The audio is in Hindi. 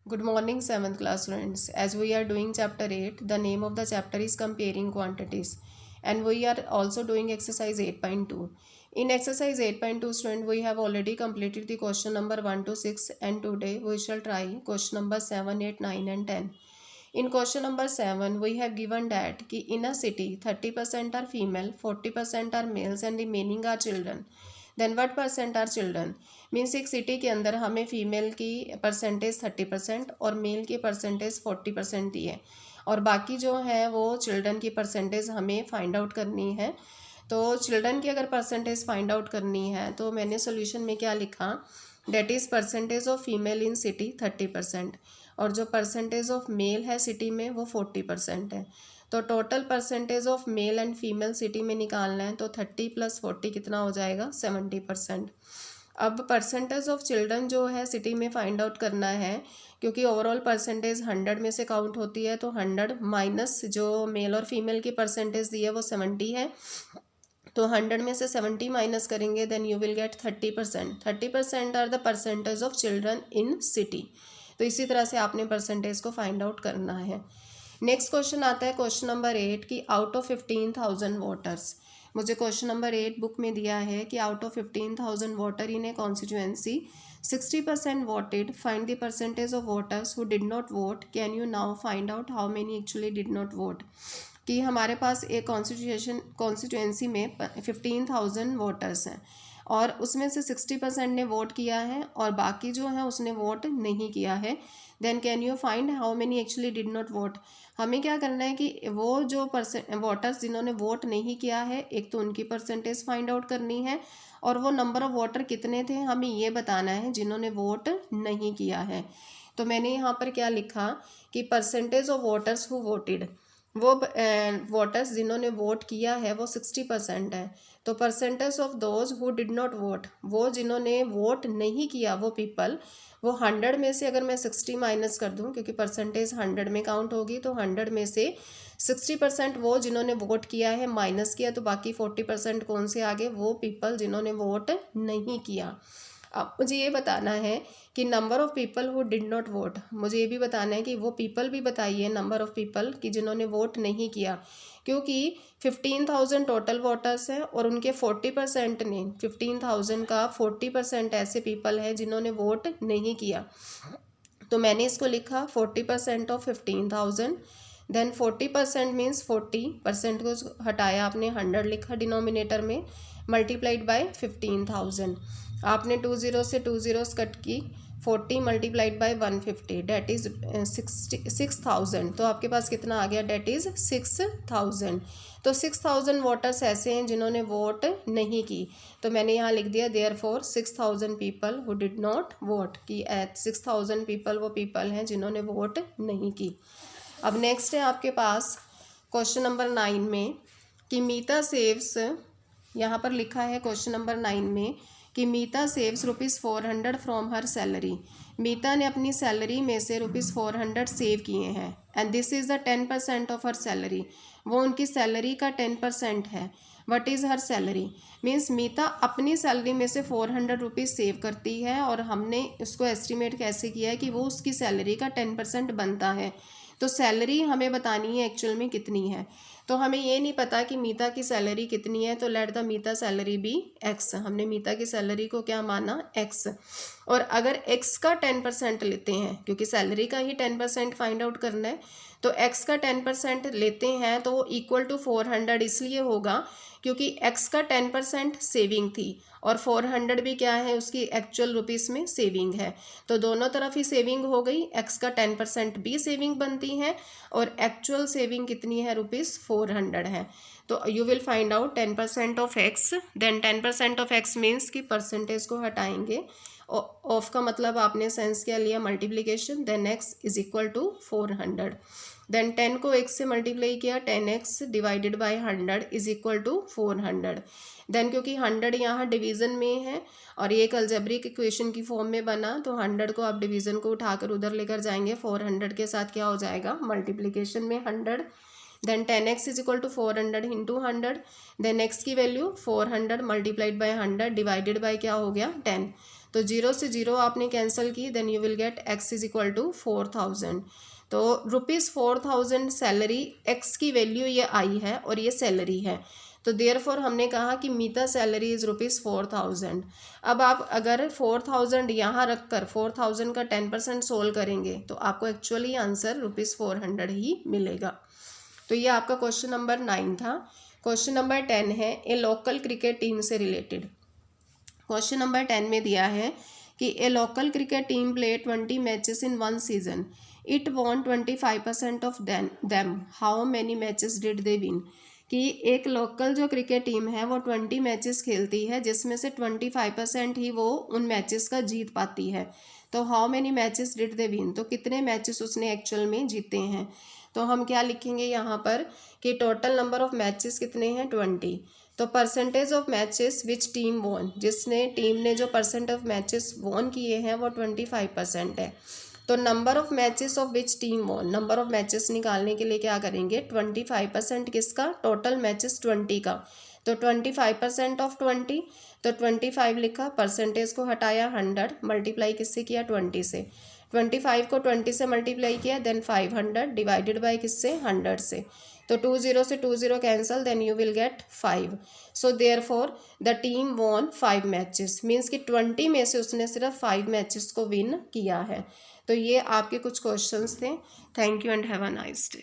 Good morning, 7th class students. As we are doing chapter 8, the name of the chapter is comparing quantities. And we are also doing exercise 8.2. In exercise 8.2, student, we have already completed the question number 1 to 6, and today we shall try question number 7, 8, 9 and 10. In question number 7, we have given that कि in a city 30% are female, 40% are males and remaining are children. Then what percent are children. Means एक सिटी के अंदर हमें फीमेल की परसेंटेज 30% और मेल की परसेंटेज 40% दी है, और बाकी जो है वो चिल्ड्रन की परसेंटेज हमें फाइंड आउट करनी है। तो चिल्ड्रन की अगर परसेंटेज फाइंड आउट करनी है तो मैंने सोल्यूशन में क्या लिखा, that is percentage of female in city 30%, और जो परसेंटेज ऑफ मेल है सिटी में वो 40% है। तो total percentage of male and female city में निकालना है, तो 30 + 40 कितना हो जाएगा, 70%। अब परसेंटेज ऑफ चिल्ड्रन जो है सिटी में फाइंड आउट करना है, क्योंकि ओवरऑल परसेंटेज 100 में से काउंट होती है, तो 100 माइनस जो मेल और फीमेल की परसेंटेज दी है वो 70 है, तो 100 में से 70 माइनस करेंगे, then you will get 30%। 30% are the percentage of children in city. तो इसी तरह से आपने परसेंटेज को फाइंड आउट करना है। नेक्स्ट क्वेश्चन आता है क्वेश्चन नंबर 8 की आउट ऑफ 15,000 वोटर्स। मुझे क्वेश्चन नंबर 8 बुक में दिया है कि out of 15,000 voter in A constituency 60% voted, find the percentage of voters who did not vote, can you now find out how many actually did not vote. कि हमारे पास एक कॉन्स्टिट्यूएंसी में 15,000 वोटर्स हैं और उसमें से 60% ने वोट किया है और बाकी जो है उसने वोट नहीं किया है। Then can you find how many actually did not vote. हमें क्या करना है कि वो जो वोटर्स जिन्होंने वोट नहीं किया है, एक तो उनकी परसेंटेज फाइंड आउट करनी है, और वो नंबर ऑफ वोटर कितने थे हमें ये बताना है जिन्होंने वोट नहीं किया है। तो मैंने यहाँ पर क्या लिखा कि percentage of voters who voted, वो वोटर्स जिन्होंने वोट किया है वो 60% है। तो percentage of those who did not vote, वो जिन्होंने वोट नहीं किया वो पीपल, वो 100 में से अगर मैं 60 माइनस कर दूं, क्योंकि परसेंटेज 100 में काउंट होगी, तो 100 में से 60% वो जिन्होंने वोट किया है माइनस किया, तो बाकी 40% कौन से आगे, वो पीपल जिन्होंने वोट नहीं किया। अब मुझे ये बताना है कि number of people who did not vote, मुझे ये भी बताना है कि वो पीपल भी बताइए, नंबर ऑफ़ पीपल कि जिन्होंने वोट नहीं किया, क्योंकि 15,000 टोटल वोटर्स हैं और उनके 40% ने, 15,000 का 40% ऐसे पीपल हैं जिन्होंने वोट नहीं किया। तो मैंने इसको लिखा 40% ऑफ 15,000, देन 40% मीन्स 40% को हटाया आपने, 100 लिखा डिनोमिनेटर में, मल्टीप्लाइड बाय 15,000। आपने 2 ज़ीरो से 2 ज़ीरोस कट की, 40 मल्टीप्लाइड बाय 150, डेट इज़ 6,000। तो आपके पास कितना आ गया, डेट इज़ 6,000। तो 6,000 वोटर्स ऐसे हैं जिन्होंने वोट नहीं की। तो मैंने यहाँ लिख दिया therefore 6,000 people who did not vote, कि 6,000 पीपल वो पीपल हैं जिन्होंने वोट नहीं की। अब नेक्स्ट है आपके पास क्वेश्चन नंबर 9 में कि मीता सेव्स, यहाँ पर लिखा है क्वेश्चन नंबर 9 में कि Meeta saves ₹400 from her salary. Meeta ने अपनी सैलरी में से ₹400 सेव किए हैं, and this is the 10% of her salary. वो उनकी सैलरी का 10% है। What is her salary, means Meeta अपनी सैलरी में से 400 रुपीज़ सेव करती है, और हमने उसको एस्टिमेट कैसे किया है कि वो उसकी सैलरी का 10% बनता है। तो सैलरी हमें बतानी है एक्चुअल में कितनी है। तो हमें ये नहीं पता कि मीता की सैलरी कितनी है, तो let the Meeta salary be x. हमने मीता की सैलरी को क्या माना, एक्स। और अगर एक्स का 10% लेते हैं, क्योंकि सैलरी का ही 10% फाइंड आउट करना है, तो एक्स का 10% लेते हैं तो वो इक्वल टू 400 इसलिए होगा क्योंकि एक्स का 10% सेविंग थी और 400 भी क्या है, उसकी एक्चुअल रुपीस में सेविंग है। तो दोनों तरफ ही सेविंग हो गई, एक्स का 10% भी सेविंग बनती है और एक्चुअल सेविंग कितनी है, ₹400 है। तो you will find out 10% off x, then 10% off x means कि परसेंटेज को हटाएंगे, ऑफ का मतलब आपने सेंस क्या लिया, multiplication, then x is equal to 400। Then 10 को x से मल्टीप्लाई किया, 10x divided by 100 is equal to 400। Then क्योंकि 100 यहाँ डिवीज़न में है और ये एक अलजेब्रिक इक्वेशन की फॉर्म में बना, तो 100 को आप डिवीज़न को उठाकर उधर लेकर जाएंगे, 400 के साथ क्या हो जाएगा, मल्टीप्लिकेशन में 100। Then 10x is equal to 400 into 100, then x की value 400 multiplied by 100 divided by क्या हो गया, 10। तो 0 से 0 आपने कैंसिल की, then you will get x is equal to 4000। तो ₹4000 सैलरी, x की वैल्यू ये आई है और ये सैलरी है, तो देयरफॉर हमने कहा कि मीता सैलरी इज़ ₹4000। अब आप अगर 4000 यहाँ रख कर 4000 का 10% सोल्व करेंगे तो आपको एक्चुअली आंसर ₹400 ही मिलेगा। तो ये आपका क्वेश्चन नंबर 9 था। क्वेश्चन नंबर 10 है ए लोकल क्रिकेट टीम से रिलेटेड। क्वेश्चन नंबर 10 में दिया है कि a local cricket team play 20 matches in one season, it won 25% of them, how many matches did they win. कि एक लोकल जो क्रिकेट टीम है वो 20 मैचेस खेलती है, जिसमें से 25% ही वो उन मैचेस का जीत पाती है। तो how many matches did they win, तो कितने मैचेस उसने एक्चुअल में जीते हैं। तो हम क्या लिखेंगे यहाँ पर कि टोटल नंबर ऑफ मैचेस कितने हैं 20। तो percentage of matches which team von, जिसने टीम ने जो परसेंट ऑफ मैचेस वॉन किए हैं वो 25% है। तो number of matches of which team von, number of matches निकालने के लिए क्या करेंगे 25% किसका, टोटल मैचेस 20 का। तो 25% ऑफ 20, तो 25 लिखा, परसेंटेज को हटाया 100, मल्टीप्लाई किससे किया 20 से, 25 को 20 से मल्टीप्लाई किया, देन 500 डिवाइडेड बाय किससे 100 से। तो 20 से 20 cancel, then you will get 5। So therefore the team won 5 matches, means कि 20 में से उसने सिर्फ 5 मैचेस को विन किया है। तो ये आपके कुछ क्वेश्चंस थे। Thank you and have a nice day.